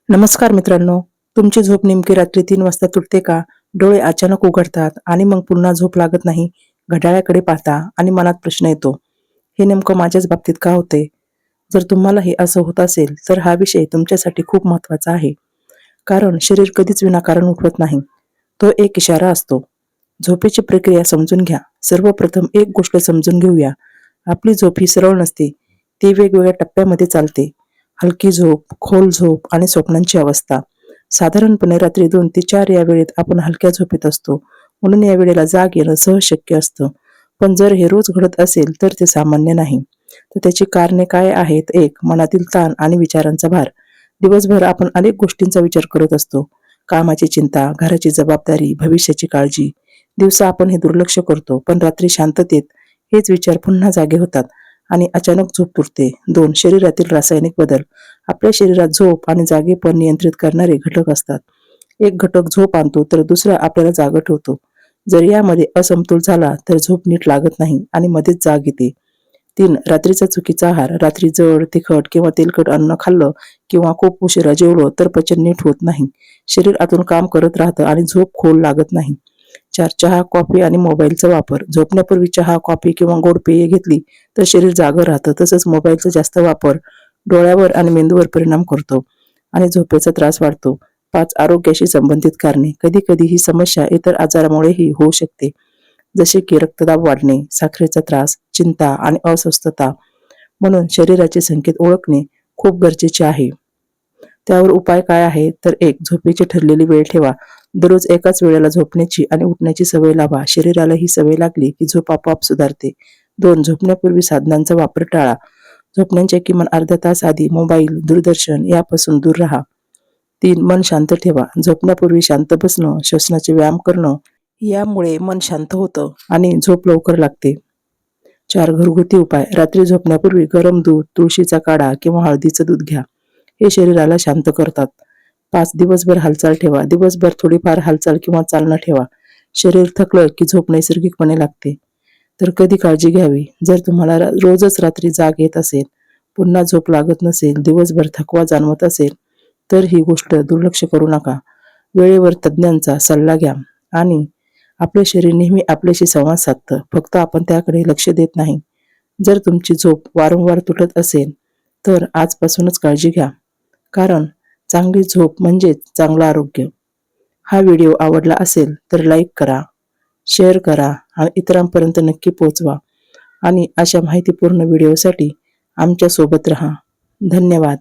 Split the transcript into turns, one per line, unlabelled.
नमस्कार मित्रांनो. तुमची झोप नेमकी रात्री 3 वाजता तुटते का? डोळे अचानक उघडतात आणि मग पुन्हा झोप लागत नाही. घड्याळाकडे पाहता आणि मनात प्रश्न येतो, हे नेमकं माझ्याच बाबतीत का होते? जर तुम्हाला हे असं होत असेल तर हा विषय तुमच्यासाठी खूप महत्वाचा आहे. कारण शरीर कधीच विनाकारण उठवत नाही. तो एक इशारा असतो. झोपेची प्रक्रिया समजून घ्या. सर्वप्रथम एक गोष्ट समजून घेऊया. आपली झोप ही सरळ नसते. ती वेगवेगळ्या टप्प्यामध्ये चालते. हलकी झोप, खोल झोप आणि स्वप्नांची अवस्था. साधारणपणे रात्री 2 ते 4 या वेळेत आपण हलक्या झोपेत असतो. म्हणून या वेळेला जाग येणं सहज शक्य असतं. पण जर हे रोज घडत असेल तर ते सामान्य नाही. तर त्याची कारणे काय आहेत? 1. मनातील ताण आणि विचारांचा भार. दिवसभर आपण अनेक गोष्टींचा विचार करत असतो. कामाची चिंता, घराची जबाबदारी, भविष्याची काळजी. दिवसा आपण हे दुर्लक्ष करतो, पण रात्री शांततेत हेच विचार पुन्हा जागे होतात आणि अचानक झोप तुटते. 2. शरीरातील रासायनिक बदल. आपल्या शरीरात झोप आणि जागेपण नियंत्रित करणारे घटक असतात. एक घटक झोप आणतो तर दुसरा आपल्याला जागं ठेवतो. जर यामध्ये असमतोल झाला तर झोप नीट लागत नाही आणि मध्येच जाग येते. 3. रात्रीचा चुकीचा आहार. रात्री जड, तिखट किंवा तेलकट अन्न खाल्लं किंवा खूप उशिरा जेवलो तर पचन नीट होत नाही. शरीर आतून काम करत राहतं आणि झोप खोल लागत नाही. 4. चहा, कॉफी आणि मोबाईलचा वापर. झोपण्यापूर्वी चहा, कॉफी किंवा गोड पेय घेतली तर शरीर जागं राहतं. तसंच मोबाईलचा जास्त वापर डोळ्यावर आणि मेंदूवर परिणाम करतो आणि झोपेचा त्रास वाढतो. 5. आरोग्याशी संबंधित कारणे. कधी कधी ही समस्या इतर आजारामुळेही होऊ शकते, जसे की रक्तदाब वाढणे, साखरेचा त्रास, चिंता आणि अस्वस्थता. म्हणून शरीराचे संकेत ओळखणे खूप गरजेचे आहे. त्यावर उपाय काय आहे? तर 1. झोपेची ठरलेली वेळ ठेवा. दररोज एकाच वेळेला झोपण्याची आणि उठण्याची सवय लावा. शरीराला ही सवय लागली की झोप आपोआप सुधारते. 2. झोपण्यापूर्वी साधनांचा वापर टाळा. झोपण्याच्या किमान अर्धा तास आधी मोबाईल, दूरदर्शन यापासून दूर राहा. 3. मन शांत ठेवा. झोपण्यापूर्वी शांत बसणं, श्वसनाचे व्यायाम करणं यामुळे मन शांत होतं आणि झोप लवकर लागते. 4. घरगुती उपाय. रात्री झोपण्यापूर्वी गरम दूध, तुळशीचा काढा किंवा हळदीचं दूध घ्या. हे शरीराला शांत करतात. 5. दिवसभर हालचाल ठेवा. दिवसभर थोडीफार हालचाल किंवा चालणं ठेवा. शरीर थकलं की झोप नैसर्गिकपणे लागते. तर कधी काळजी घ्यावी? जर तुम्हाला रोजच रात्री जाग येत असेल, पुन्हा झोप लागत नसेल, दिवसभर थकवा जाणवत असेल, तर ही गोष्ट दुर्लक्ष करू नका. वेळेवर तज्ज्ञांचा सल्ला घ्या आणि आपले शरीर नेहमी आपल्याशी संवाद साधतं, फक्त आपण त्याकडे लक्ष देत नाही. जर तुमची झोप वारंवार तुटत असेल तर आजपासूनच काळजी घ्या. कारण चांगली झोप म्हणजेच चांगलं आरोग्य. हा व्हिडिओ आवडला असेल तर लाईक करा, शेअर करा आणि इतरांपर्यंत नक्की पोहोचवा. आणि अशा माहितीपूर्ण व्हिडिओसाठी आमच्या सोबत रहा. धन्यवाद.